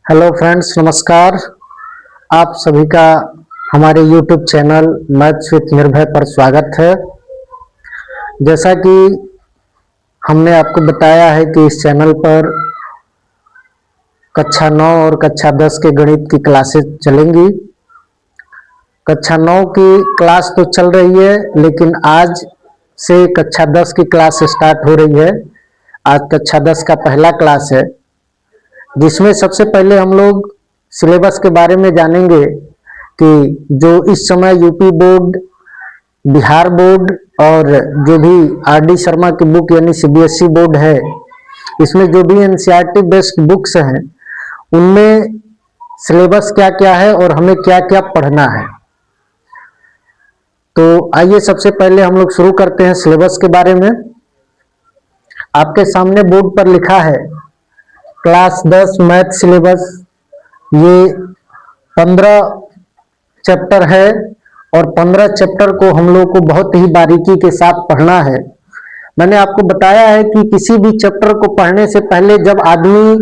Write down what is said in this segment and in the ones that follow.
Hello friends, नमस्कार। आप सभी का हमारे यूट्यूब चैनल मैथ्स विद निर्भय पर स्वागत है। जैसा कि हमने आपको बताया है कि इस चैनल पर कक्षा 9 और कक्षा 10 के गणित की क्लासेस चलेंगी। कक्षा 9 की क्लास तो चल रही है, लेकिन आज से कक्षा 10 की क्लास स्टार्ट हो रही है। आज कक्षा 10 का पहला क्लास है, जिसमें सबसे पहले हम लोग सिलेबस के बारे में जानेंगे कि जो इस समय यूपी बोर्ड, बिहार बोर्ड और जो भी आरडी शर्मा की बुक यानी सीबीएसई बोर्ड है, इसमें जो भी एनसीईआरटी बेस्ड बुक्स हैं उनमें सिलेबस क्या क्या है और हमें क्या क्या पढ़ना है। तो आइए सबसे पहले हम लोग शुरू करते हैं सिलेबस के बारे में। आपके सामने बोर्ड पर लिखा है क्लास 10 मैथ सिलेबस। ये 15 चैप्टर है और 15 चैप्टर को हम लोग को बहुत ही बारीकी के साथ पढ़ना है। मैंने आपको बताया है कि किसी भी चैप्टर को पढ़ने से पहले जब आदमी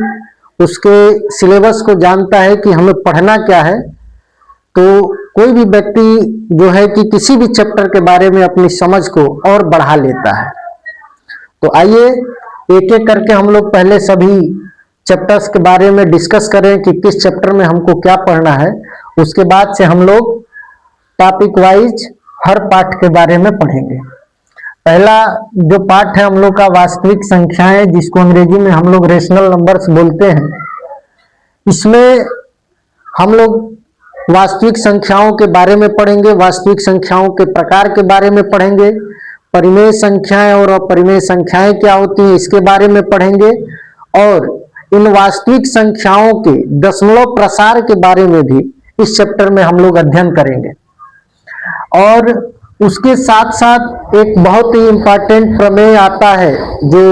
उसके सिलेबस को जानता है कि हमें पढ़ना क्या है, तो कोई भी व्यक्ति जो है कि किसी भी चैप्टर के बारे में अपनी समझ को और बढ़ा लेता है। तो आइए एक एक करके हम लोग पहले सभी चैप्टर्स के बारे में डिस्कस करें कि किस चैप्टर में हमको क्या पढ़ना है। उसके बाद से हम लोग टॉपिक वाइज हर पाठ के बारे में पढ़ेंगे। पहला जो पाठ है हम लोग का वास्तविक संख्याएं, जिसको अंग्रेजी में हम लोग रेशनल नंबर्स बोलते हैं। इसमें हम लोग वास्तविक संख्याओं के बारे में पढ़ेंगे, वास्तविक संख्याओं के प्रकार के बारे में पढ़ेंगे, परिमेय संख्याएं और अपरिमेय संख्याएं क्या होती हैं इसके बारे में पढ़ेंगे, और इन वास्तविक संख्याओं के दशमलव प्रसार के बारे में भी इस चैप्टर में हम लोग अध्ययन करेंगे। और उसके साथ साथ एक बहुत ही इंपॉर्टेंट प्रमेय आता है जो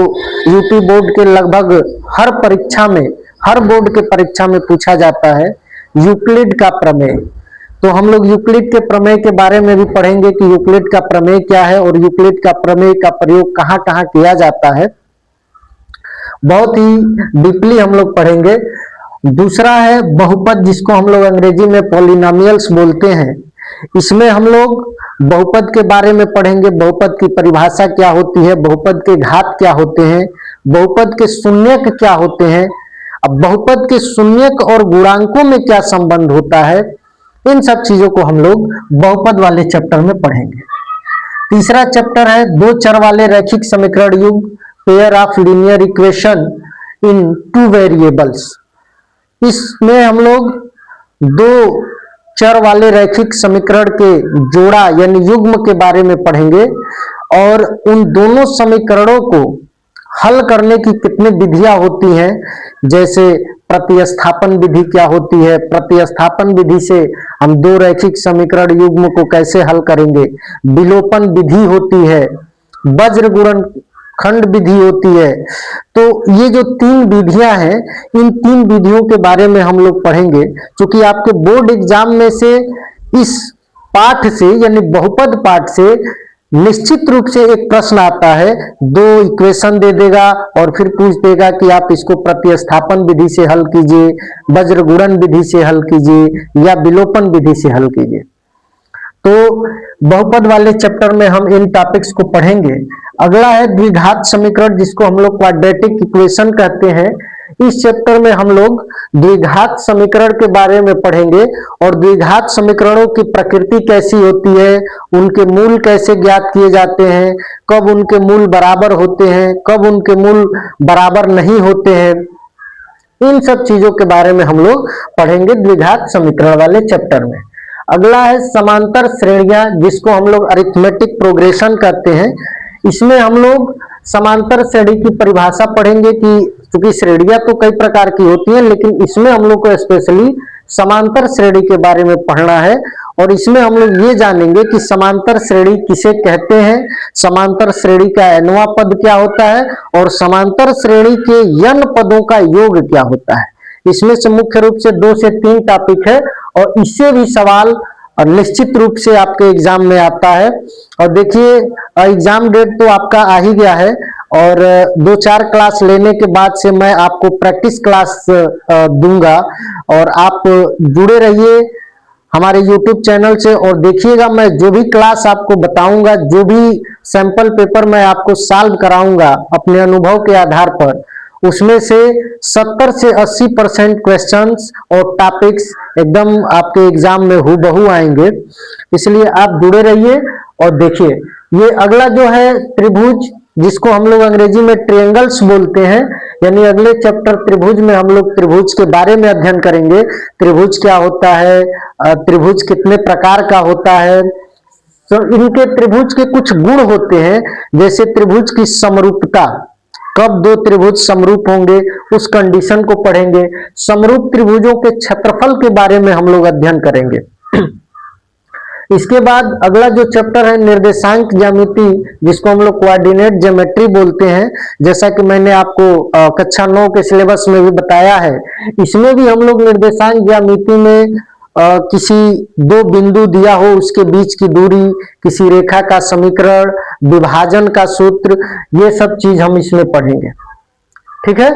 यूपी बोर्ड के लगभग हर परीक्षा में, हर बोर्ड के परीक्षा में पूछा जाता है, यूक्लिड का प्रमेय। तो हम लोग यूक्लिड के प्रमेय के बारे में भी पढ़ेंगे कि यूक्लिड का प्रमेय क्या है और यूक्लिड का प्रमेय का प्रयोग कहाँ कहाँ किया जाता है। बहुत ही डीपली हम लोग पढ़ेंगे। दूसरा है बहुपद, जिसको हम लोग अंग्रेजी में पॉलिनोमियल्स बोलते हैं। इसमें हम लोग बहुपद के बारे में पढ़ेंगे, बहुपद की परिभाषा क्या होती है, बहुपद के घात क्या होते हैं, बहुपद के शून्यक क्या होते हैं, अब बहुपद के शून्यक और गुणांकों में क्या संबंध होता है। इन सब चीजों को हम लोग बहुपद वाले चैप्टर में पढ़ेंगे। तीसरा चैप्टर है दो चर वाले रैखिक समीकरण युग, pair of linear equation in two variables. इसमें हम लोग दो चर वाले रैखिक समीकरण के जोड़ा यानी युग्म के बारे में पढ़ेंगे और उन दोनों समीकरणों को हल करने की कितनी विधियां होती हैं, जैसे प्रतिस्थापन विधि क्या होती है, प्रतिस्थापन विधि से हम दो रैखिक समीकरण युग्म को कैसे हल करेंगे, विलोपन विधि होती है, वज्र गुणन खंड विधि होती है। तो ये जो तीन विधियां हैं, इन तीन विधियों के बारे में हम लोग पढ़ेंगे, क्योंकि आपके बोर्ड एग्जाम में से इस पाठ से यानी बहुपद पाठ से निश्चित रूप से एक प्रश्न आता है, दो इक्वेशन दे देगा और फिर पूछ देगा कि आप इसको प्रतिस्थापन विधि से हल कीजिए, वज्र गुणन विधि से हल कीजिए या विलोपन विधि से हल कीजिए। तो बहुपद वाले चैप्टर में हम इन टॉपिक्स को पढ़ेंगे। अगला है द्विघात समीकरण, जिसको हम लोग क्वाड्रेटिक इक्वेशन कहते हैं। इस चैप्टर में हम लोग द्विघात समीकरण के बारे में पढ़ेंगे और द्विघात समीकरणों की प्रकृति कैसी होती है, उनके मूल कैसे ज्ञात किए जाते हैं, कब उनके मूल बराबर होते हैं, कब उनके मूल बराबर नहीं होते हैं। इन सब चीजों के बारे में हम लोग पढ़ेंगे द्विघात समीकरण वाले चैप्टर में। अगला है समांतर श्रेणियां, जिसको हम लोग अरिथमेटिक प्रोग्रेशन कहते हैं। इसमें हम लोग समांतर श्रेणी की परिभाषा पढ़ेंगे कि क्योंकि श्रेणियां तो कई प्रकार की होती हैं, लेकिन इसमें हम लोग को स्पेशली समांतर श्रेणी के बारे में पढ़ना है। और इसमें हम लोग ये जानेंगे कि समांतर श्रेणी किसे कहते हैं, समांतर श्रेणी का nवां पद क्या होता है और समांतर श्रेणी के n पदों का योग क्या होता है। इसमें से मुख्य रूप से 2 से 3 टॉपिक है और इससे भी सवाल और निश्चित रूप से आपके एग्जाम में आता है। और देखिए एग्जाम डेट तो आपका आ ही गया है और 2-4 क्लास लेने के बाद से मैं आपको प्रैक्टिस क्लास दूंगा और आप जुड़े रहिए हमारे YouTube चैनल से और देखिएगा मैं जो भी क्लास आपको बताऊंगा, जो भी सैंपल पेपर मैं आपको सॉल्व कराऊंगा अपने अनुभव के आधार पर, उसमें से 70 से 80% क्वेश्चंस और टॉपिक्स एकदम आपके एग्जाम में हूबहू आएंगे। इसलिए आप जुड़े रहिए और देखिए। ये अगला जो है त्रिभुज, जिसको हम लोग अंग्रेजी में ट्रायंगल्स बोलते हैं, यानी अगले चैप्टर त्रिभुज में हम लोग त्रिभुज के बारे में अध्ययन करेंगे। त्रिभुज क्या होता है, त्रिभुज कितने प्रकार का होता है, तो इनके त्रिभुज के कुछ गुण होते हैं, जैसे त्रिभुज की समरूपता, कब दो त्रिभुज समरूप होंगे उस कंडीशन को पढ़ेंगे। समरूप त्रिभुजों के क्षेत्रफल के बारे में हम लोग अध्ययन करेंगे। इसके बाद अगला जो चैप्टर है निर्देशांक ज्यामिति, जिसको हम लोग कोऑर्डिनेट ज्योमेट्री बोलते हैं, जैसा कि मैंने आपको कक्षा 9 के सिलेबस में भी बताया है। इसमें भी हम लोग निर्देशांक ज्यामिति में किसी दो बिंदु दिया हो उसके बीच की दूरी, किसी रेखा का समीकरण, विभाजन का सूत्र, ये सब चीज हम इसमें पढ़ेंगे। ठीक है।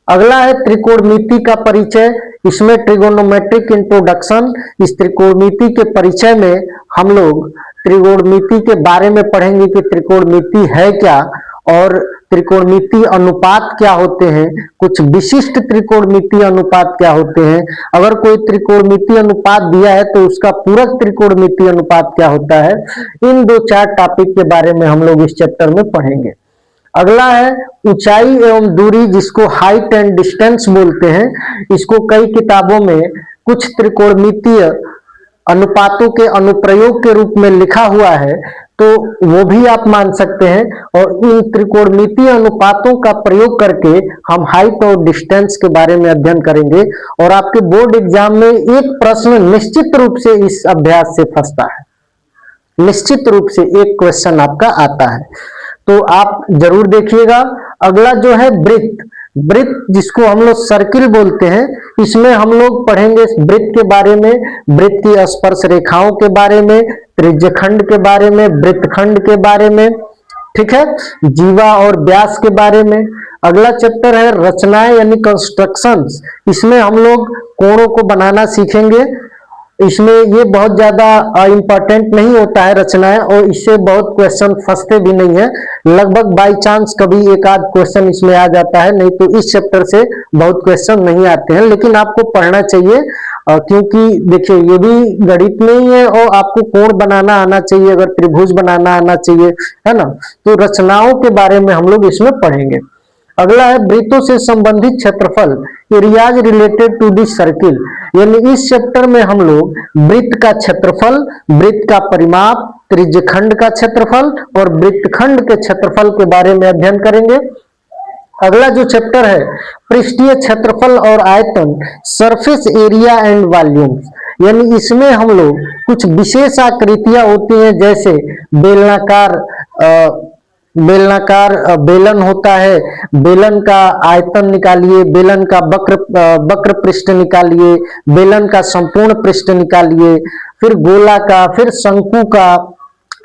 अगला है त्रिकोणमिति का परिचय, इसमें ट्रिगोनोमेट्रिक इंट्रोडक्शन। इस त्रिकोणमिति के परिचय में हम लोग त्रिकोणमिति के बारे में पढ़ेंगे कि त्रिकोणमिति है क्या और त्रिकोणमिति अनुपात क्या होते हैं, कुछ विशिष्ट त्रिकोणमिति अनुपात क्या होते हैं, अगर कोई त्रिकोणमिति अनुपात दिया है तो उसका पूरक त्रिकोणमिति अनुपात क्या होता है। इन 2-4 टॉपिक के बारे में हम लोग इस चैप्टर में पढ़ेंगे। अगला है ऊंचाई एवं दूरी, जिसको हाइट एंड डिस्टेंस बोलते हैं। इसको कई किताबों में कुछ त्रिकोणमितीय अनुपातों के अनुप्रयोग के रूप में लिखा हुआ है, तो वो भी आप मान सकते हैं। और इन त्रिकोणमितीय अनुपातों का प्रयोग करके हम हाइट और डिस्टेंस के बारे में अध्ययन करेंगे और आपके बोर्ड एग्जाम में एक प्रश्न निश्चित रूप से इस अभ्यास से फंसता है, निश्चित रूप से एक क्वेश्चन आपका आता है, तो आप जरूर देखिएगा। अगला जो है वृत्त, वृत्त जिसको हम लोग सर्किल बोलते हैं, इसमें हम लोग पढ़ेंगे वृत्त के बारे में, वृत्त की स्पर्श रेखाओं के बारे में, त्रिज्यखंड के बारे में, वृत्तखंड के बारे में, ठीक है, जीवा और व्यास के बारे में। अगला चैप्टर है रचनाएं यानी कंस्ट्रक्शंस, इसमें हम लोग कोणों को बनाना सीखेंगे। इसमें ये बहुत ज्यादा इंपॉर्टेंट नहीं होता है रचनाएं, और इससे बहुत क्वेश्चन फंसते भी नहीं है, लगभग बाई चांस कभी एक आध क्वेश्चन इसमें आ जाता है, नहीं तो इस चैप्टर से बहुत क्वेश्चन नहीं आते हैं, लेकिन आपको पढ़ना चाहिए क्योंकि देखिए ये भी गणित में ही है और आपको कोण बनाना आना चाहिए, अगर त्रिभुज बनाना आना चाहिए, है ना। तो रचनाओं के बारे में हम लोग इसमें पढ़ेंगे। अगला है वृत्तों से संबंधित क्षेत्रफल, areas related to the circle, यानी इस चैप्टर में हम लोग वृत्त का क्षेत्रफल, वृत्त का परिमाप, त्रिज्यखंड का क्षेत्रफल और वृत्तखंड के क्षेत्रफल के बारे में अध्ययन करेंगे। अगला जो चैप्टर है पृष्ठीय क्षेत्रफल और आयतन, सरफेस एरिया एंड वॉल्यूम्स, यानी इसमें हम लोग कुछ विशेष आकृतियां होती हैं, जैसे बेलनाकार बेलन होता है, बेलन का आयतन निकालिए, बेलन का वक्र पृष्ठ निकालिए, बेलन का संपूर्ण पृष्ठ निकालिए, फिर गोला का, फिर शंकु का,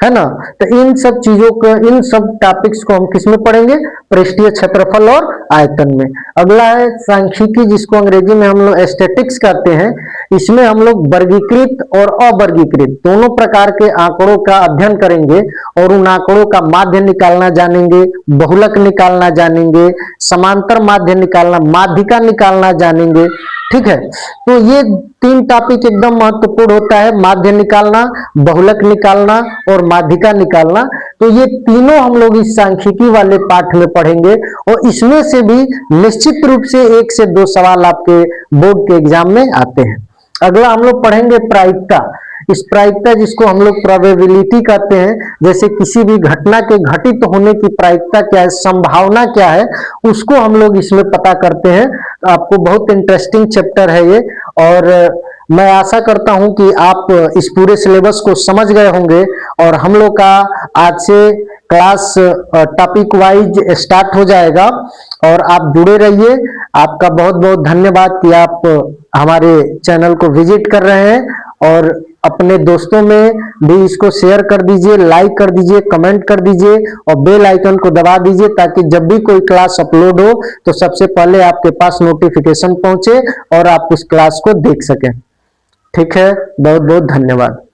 है ना। तो इन सब चीजों को, इन सब टॉपिक्स को हम किसमें पढ़ेंगे, पृष्ठीय क्षेत्रफल और आयतन में। अगला है सांख्यिकी, जिसको अंग्रेजी में हम लोग एस्थेटिक्स कहते हैं, इसमें हम लोग वर्गीकृत और अवर्गीकृत दोनों प्रकार के आंकड़ों का अध्ययन करेंगे और उन आंकड़ों का माध्य निकालना जानेंगे, बहुलक निकालना जानेंगे, समांतर माध्य निकालना, माध्यिका निकालना जानेंगे। ठीक है, तो ये 3 टॉपिक एकदम महत्वपूर्ण होता है, माध्य निकालना, बहुलक निकालना और माध्यिका निकालना। तो ये तीनों हम लोग इस सांख्यिकी वाले पाठ में पढ़ेंगे और इसमें से भी निश्चित रूप से 1 से 2 सवाल आपके बोर्ड के एग्जाम में आते हैं। अगला हम लोग पढ़ेंगे प्रायिकता। इस प्रायिकता जिसको हम लोग प्रोबेबिलिटी कहते हैं, जैसे किसी भी घटना के घटित होने की प्रायिकता क्या है, संभावना क्या है, उसको हम लोग इसमें पता करते हैं। आपको बहुत इंटरेस्टिंग चैप्टर है ये, और मैं आशा करता हूं कि आप इस पूरे सिलेबस को समझ गए होंगे और हम लोग का आज से क्लास टॉपिक वाइज स्टार्ट हो जाएगा और आप जुड़े रहिए। आपका बहुत बहुत धन्यवाद कि आप हमारे चैनल को विजिट कर रहे हैं और अपने दोस्तों में भी इसको शेयर कर दीजिए, लाइक कर दीजिए, कमेंट कर दीजिए और बेल आइकन को दबा दीजिए ताकि जब भी कोई क्लास अपलोड हो तो सबसे पहले आपके पास नोटिफिकेशन पहुंचे और आप उस क्लास को देख सकें। ठीक है, बहुत बहुत धन्यवाद।